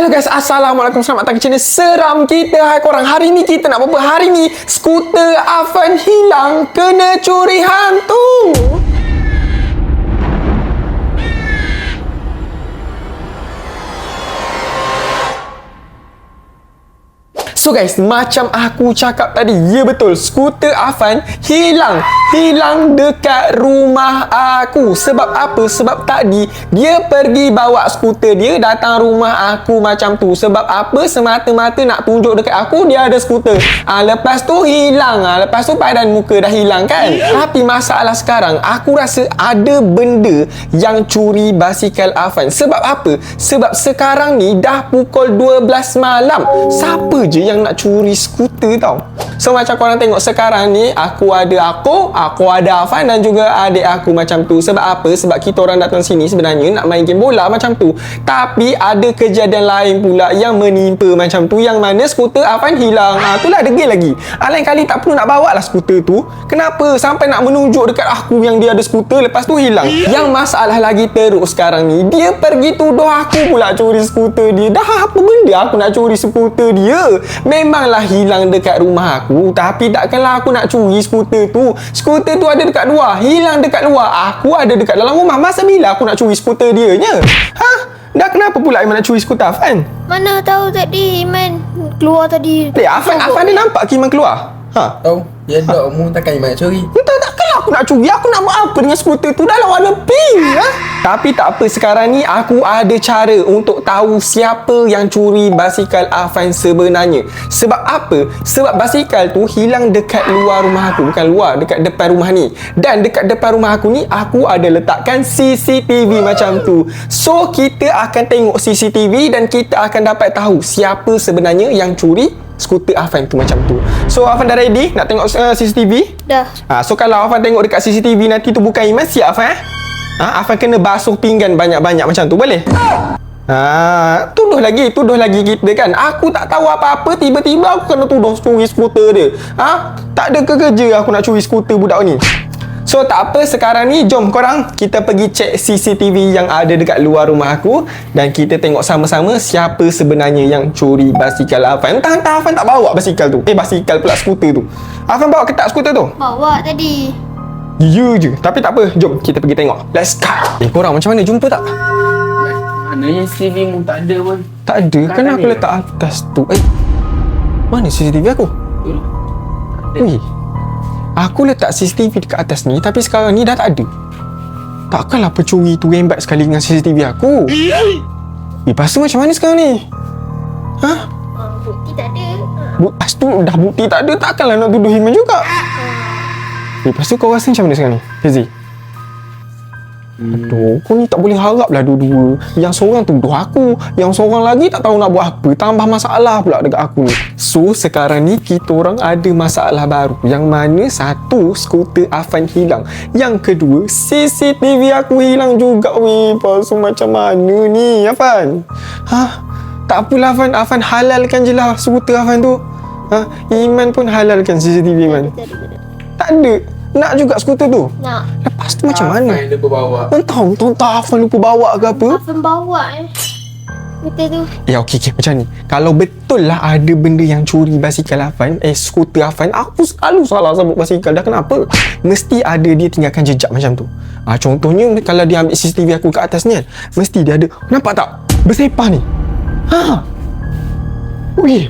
Hello guys, Assalamualaikum. Selamat datang ke channel Seram Kita. Hai korang, hari ni kita nak apa? Hari ni skuter Afan hilang kena curi hantu. So guys, macam aku cakap tadi, ya betul, skuter Afan hilang dekat rumah aku. Sebab apa? Sebab tadi dia pergi bawa skuter dia datang rumah aku macam tu. Sebab apa? Semata-mata nak tunjuk dekat aku dia ada skuter. Lepas tu hilang. Lepas tu padan muka dah hilang kan. Tapi masalah sekarang, aku rasa ada benda yang curi basikal Afan. Sebab apa? Sebab sekarang ni dah pukul 12 malam. Siapa je yang nak curi skuter tau. So macam korang tengok sekarang ni, aku ada Afan dan juga adik aku macam tu. Sebab apa? Sebab kita orang datang sini sebenarnya nak main game bola macam tu. Tapi ada kejadian lain pula yang menimpa macam tu, yang mana skuter Afan hilang. Itulah degil lagi. Lain kali tak perlu nak bawa lah skuter tu. Kenapa sampai nak menunjuk dekat aku yang dia ada skuter, lepas tu hilang? Yang masalah lagi teruk sekarang ni, dia pergi tuduh aku pula curi skuter dia. Dah apa benda aku nak curi skuter dia? Memanglah hilang dekat rumah aku, tapi takkanlah aku nak curi skuter tu. Skuter tu ada dekat luar, hilang dekat luar. Aku ada dekat dalam rumah. Masa bila aku nak curi skuter dia nya? Dah kenapa pula Iman nak curi skuter Afan? Mana tahu tadi Iman keluar tadi. Afan dia nampak ke Iman keluar? Tahu, dia dok mu takkan Iman nak curi. Takkanlah aku nak curi. Aku nak buat apa dengan skuter tu dalam warna pink? Tapi tak apa, sekarang ni aku ada cara untuk tahu siapa yang curi basikal Afan sebenarnya. Sebab apa? Sebab basikal tu hilang dekat luar rumah aku. Bukan luar, dekat depan rumah ni. Dan dekat depan rumah aku ni, aku ada letakkan CCTV macam tu. So kita akan tengok CCTV dan kita akan dapat tahu siapa sebenarnya yang curi skuter Afan tu macam tu. So Afan dah ready nak tengok CCTV? Dah. So kalau Afan tengok dekat CCTV nanti tu bukan Iman, siap Afan? Afan kena basuh pinggan banyak-banyak macam tu, boleh? Tuduh lagi kita kan. Aku tak tahu apa-apa, tiba-tiba aku kena tuduh curi skuter dia. Tak ada kerja aku nak curi skuter budak ni. So tak apa, sekarang ni jom korang kita pergi cek CCTV yang ada dekat luar rumah aku dan kita tengok sama-sama siapa sebenarnya yang curi basikal Afan. Entah Afan tak bawa basikal tu. Basikal pula skuter tu. Afan bawa ke tak skuter tu? Bawa tadi. Ya je. Tapi tak apa, jom kita pergi tengok. Let's go. Korang macam mana, jumpa tak? Mananya CCTV mu tak ada pun. Tak ada. Kan aku letak atas tu. Mana CCTV aku? Ui. Aku letak CCTV dekat atas ni, tapi sekarang ni dah tak ada. Takkanlah pencuri tu rembat sekali dengan CCTV aku. Lepas tu macam mana sekarang ni? Bukti tak ada. Lepas tu dah bukti tak ada, takkanlah nak tuduh Iman juga. Lepas tu kau rasa macam mana sekarang ni, Fizi? Aduh, kau ni tak boleh harap lah dua-dua. Yang seorang tuduh aku, yang seorang lagi tak tahu nak buat apa, tambah masalah pula dekat aku ni. So sekarang ni kita orang ada masalah baru, yang mana satu, skuter Afan hilang, yang kedua CCTV aku hilang juga. Lepas tu macam mana ni Afan? Tak apalah Afan halalkan je lah skuter Afan tu. Iman pun halalkan CCTV Iman. Tak ada. Nak juga skuter tu? Nak. Lepas tu macam mana? Afan lupa bawa. Entah Afan lupa bawa ke apa. Afan bawa skuter tu. Okey, macam ni. Kalau betul lah ada benda yang curi basikal Afan, skuter Afan, aku selalu salah sebut basikal. Dah kenapa? Mesti ada dia tinggalkan jejak macam tu. Contohnya kalau dia ambil CCTV aku kat atas ni kan, mesti dia ada. Nampak tak? Bersepah ni. Weh,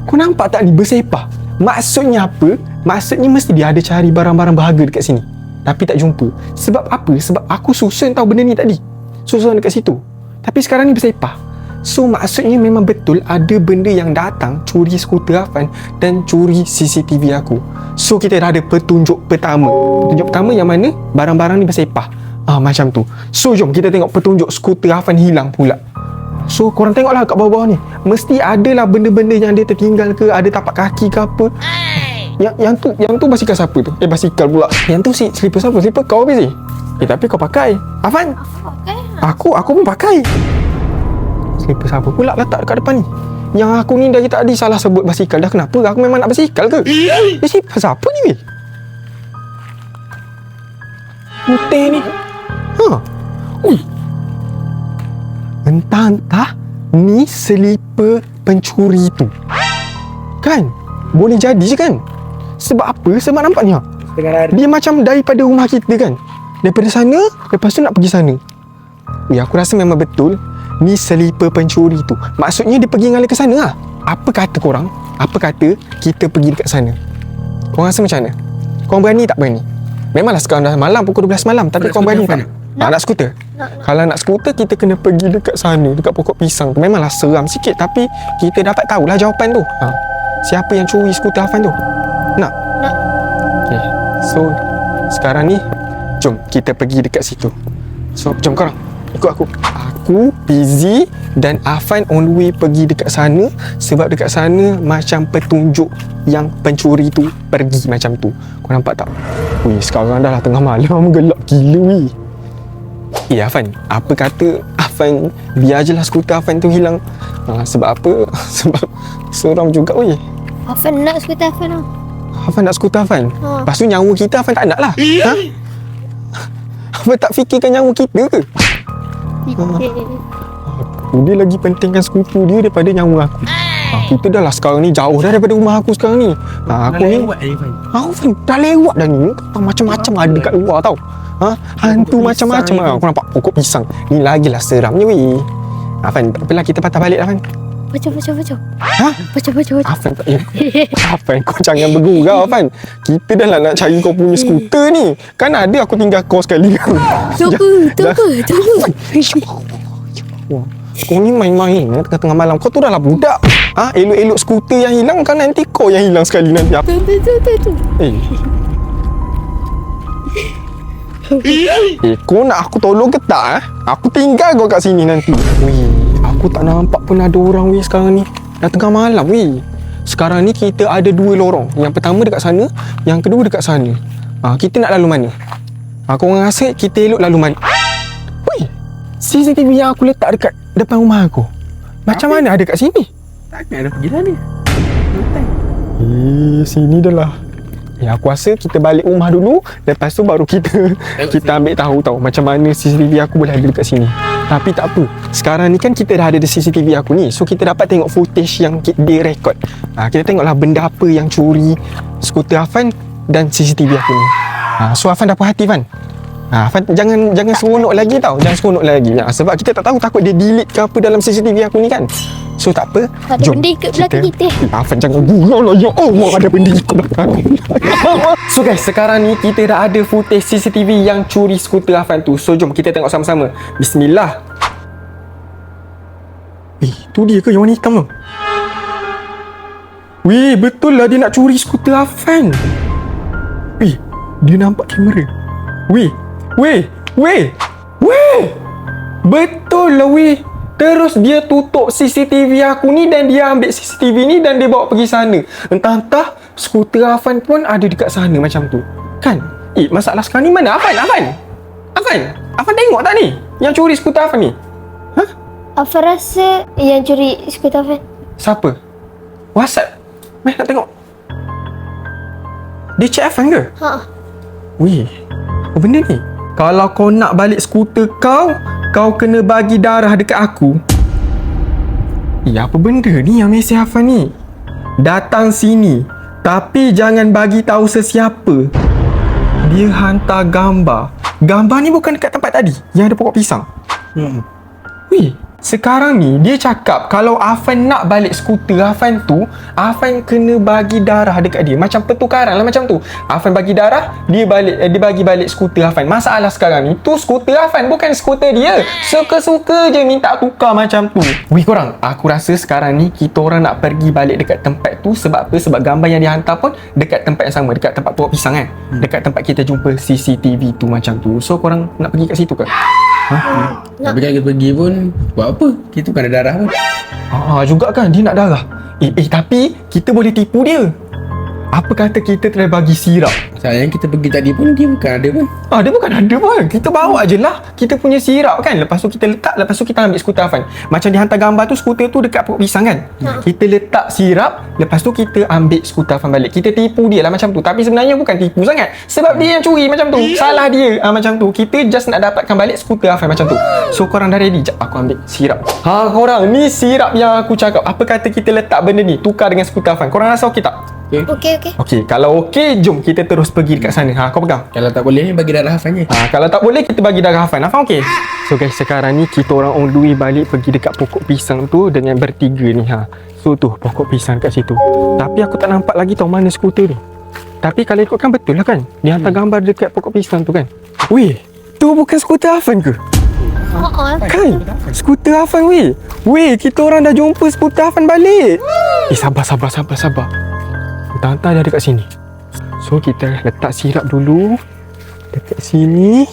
kau nampak tak ni bersepah? Maksudnya apa? Maksudnya mesti dia ada cari barang-barang berharga dekat sini, tapi tak jumpa. Sebab apa? Sebab aku susun tahu benda ni tadi. Susun dekat situ. Tapi sekarang ni bersepah. So maksudnya memang betul ada benda yang datang curi skuter Afan dan curi CCTV aku. So kita dah ada petunjuk pertama. Petunjuk pertama yang mana barang-barang ni bersepah. Macam tu. So jom kita tengok petunjuk skuter Afan hilang pula. So korang tengoklah kat bawah-bawah ni, mesti adalah benda-benda yang dia tertinggal ke, ada tapak kaki ke apa. Yang tu basikal siapa tu? Basikal pula. Yang tu slipper siapa? Slipper kau habis ni? Tapi kau pakai Afan? Aku pun pakai. Slipper siapa pula letak dekat depan ni? Yang aku ni dari tadi salah sebut basikal. Dah kenapa? Aku memang nak basikal ke? Slipper siapa ni weh? Putih ni. Entah ni selipar pencuri tu. Kan? Boleh jadi je kan? Sebab apa? Sebab nampaknya Setengah hari. dia macam daripada rumah kita kan. Daripada sana, lepas tu nak pergi sana. Aku rasa memang betul ni selipar pencuri tu. Maksudnya dia pergi ngala ke sana lah. Apa kata korang? Apa kata kita pergi dekat sana? Korang rasa macam mana? Korang berani tak berani? Memanglah sekarang dah malam, pukul 12 malam. Tapi korang berani tak? Nak skuter? Kalau nak skuter, kita kena pergi dekat sana, dekat pokok pisang tu. Memanglah seram sikit, tapi kita dapat tahulah jawapan tu. Siapa yang curi skuter Afan tu? Nak? Nak. Okay. So, sekarang ni, jom kita pergi dekat situ. So, jom korang. Ikut aku. Aku, Fizi dan Afan on the way pergi dekat sana. Sebab dekat sana macam petunjuk yang pencuri tu pergi macam tu. Kau nampak tak? Wih, sekarang dah lah tengah malam, gelap gila weh. Afan, apa kata Afan biar je lah skuter Afan tu hilang. Sebab apa? Sebab seram juga weh. Afan nak skuter Afan tau. Afan nak skuter Afan? Lepas tu nyawa kita Afan tak nak lah. Afan tak fikirkan nyawa kita ke? Dia lagi pentingkan skuter dia daripada nyawa aku. Kita dah lah sekarang ni jauh dah daripada rumah aku sekarang ni. Aku ni Afan dah lewat dah ni. Macam-macam ada kat luar tau. Hantu macam-macam lah. Aku nampak pokok pisang. Ni lagilah seramnya weh. Afan, tak apalah, kita patah balik Afan. Baca. Baca. Afan tak Afan, kau jangan bergurau Afan. Kita dah lah nak cari kau punya skuter ni. Kan ada aku tinggal kau sekali kan. Tunggu. Kau ni main-main tengah malam. Kau tu dah lah budak. Elok-elok skuter yang hilang, kan nanti kau yang hilang sekali nanti. Kau nak aku tolong ke tak? Aku tinggal kau kat sini nanti. Weh, aku tak nampak pun ada orang weh sekarang ni. Dah tengah malam weh. Sekarang ni kita ada 2 lorong. Yang pertama dekat sana, yang kedua dekat sana. Kita nak lalu mana? Korang rasa kita elok lalu mana? Weh, CCTV yang aku letak dekat depan rumah aku, macam mana ada kat sini? Takkan ada pergi sana. Sini dah lah. Aku rasa kita balik rumah dulu. Lepas tu baru kita ambil tahu macam mana CCTV aku boleh ada dekat sini. Tapi tak apa, sekarang ni kan kita dah ada CCTV aku ni. So kita dapat tengok footage yang dia record. Kita tengoklah benda apa yang curi skuter Afan dan CCTV aku ni. So Afan dah puas hati Fan. Afan jangan seronok lagi tau. Jangan seronok lagi. Sebab kita tak tahu, takut dia delete ke apa dalam CCTV aku ni kan. So tak apa, ada benda ikut belakang kita. Afan jangan gurau lah. Ya Allah, ada benda ikut belakang. So guys, sekarang ni kita dah ada footage CCTV yang curi skuter Afan tu. So jom kita tengok sama-sama. Bismillah. Tu dia ke yang warna hitam tu? Weh, betul lah dia nak curi skuter Afan. Dia nampak kamera. Weh, betul lah weh. Terus dia tutup CCTV aku ni dan dia ambil CCTV ni dan dia bawa pergi sana. Entah-entah skuter Afan pun ada dekat sana macam tu. Kan? Masalah sekarang ni mana Afan? Afan tengok tak ni? Yang curi skuter Afan ni? Afan rasa yang curi skuter Afan. Siapa? WhatsApp? Meh nak tengok. Dia chat Afan ke? Weh, apa benda ni? Kalau kau nak balik skuter kau kena bagi darah dekat aku. Apa benda ni yang mesej Afan ni? Datang sini, tapi jangan bagi tahu sesiapa. Dia hantar gambar. Gambar ni bukan dekat tempat tadi yang ada pokok pisang. Weh, sekarang ni dia cakap kalau Afan nak balik skuter Afan tu, Afan kena bagi darah dekat dia. Macam pertukaran lah macam tu. Afan bagi darah, dia bagi balik skuter Afan. Masalah sekarang ni, tu skuter Afan bukan skuter dia. Suka-suka je minta tukar macam tu. Weh korang, aku rasa sekarang ni kita orang nak pergi balik dekat tempat tu. Sebab apa? Sebab gambar yang dihantar pun dekat tempat yang sama, dekat tempat pokok pisang kan. Dekat tempat kita jumpa CCTV tu macam tu. So korang nak pergi kat situ ke? Tapi kan kita pergi pun buat apa? Kita bukan ada darah pun. Juga kan dia nak darah. Tapi kita boleh tipu dia. Apa kata kita try bagi sirap? Masalahnya kita pergi tadi pun dia bukan ada pun. Dia bukan ada pun. Kita bawa je lah kita punya sirap kan. Lepas tu kita letak, lepas tu kita ambil skuter Afan. Macam dia hantar gambar tu, skuter tu dekat pokok pisang kan. Kita letak sirap, lepas tu kita ambil skuter Afan balik. Kita tipu dia lah macam tu. Tapi sebenarnya bukan tipu sangat. Sebab dia yang curi macam tu. Salah dia macam tu. Kita just nak dapatkan balik skuter Afan macam tu. So korang dah ready? Sekejap aku ambil sirap. Korang, ni sirap yang aku cakap. Apa kata kita letak benda ni tukar dengan skuter Afan? Korang rasa okey tak? Okey, okey. Okey, kalau okey, jom kita terus pergi dekat sana. Kau pegang. Kalau tak boleh bagi darah Hafan je. Kalau tak boleh, kita bagi darah Hafan. Hafan okey? So guys, sekarang ni kita orang on the way balik pergi dekat pokok pisang tu dengan bertiga ni. So tu pokok pisang kat situ. Tapi aku tak nampak lagi tau mana skuter tu. Tapi kalau ikutkan betul lah kan. Dia hantar gambar dekat pokok pisang tu kan. Weh, tu bukan skuter Hafan ke? Kan? Skuter Hafan weh. Weh, kita orang dah jumpa skuter Hafan balik. Sabar. Hantar dia dekat sini. So kita letak sirap dulu dekat sini.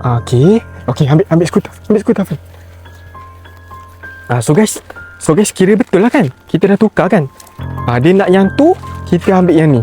Okey, ambil skuter Hafan. So guys kira betul lah kan. Kita dah tukar kan. Dia nak yang tu, kita ambil yang ni.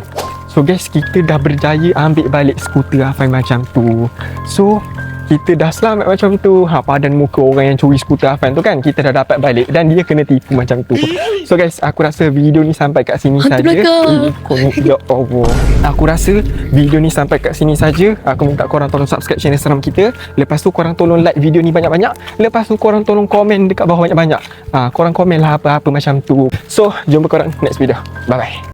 So guys, kita dah berjaya ambil balik skuter Hafan macam tu. So kita dah selamat macam tu. Padan muka orang yang curi skuter Hafan tu kan. Kita dah dapat balik dan dia kena tipu macam tu. So guys, aku rasa video ni sampai kat sini saja. Ya Allah. Aku rasa video ni sampai kat sini saja. Aku minta korang tolong subscribe channel seram kita. Lepas tu korang tolong like video ni banyak-banyak. Lepas tu korang tolong komen dekat bawah banyak-banyak. Korang komen lah apa-apa macam tu. So, jumpa korang next video. Bye bye.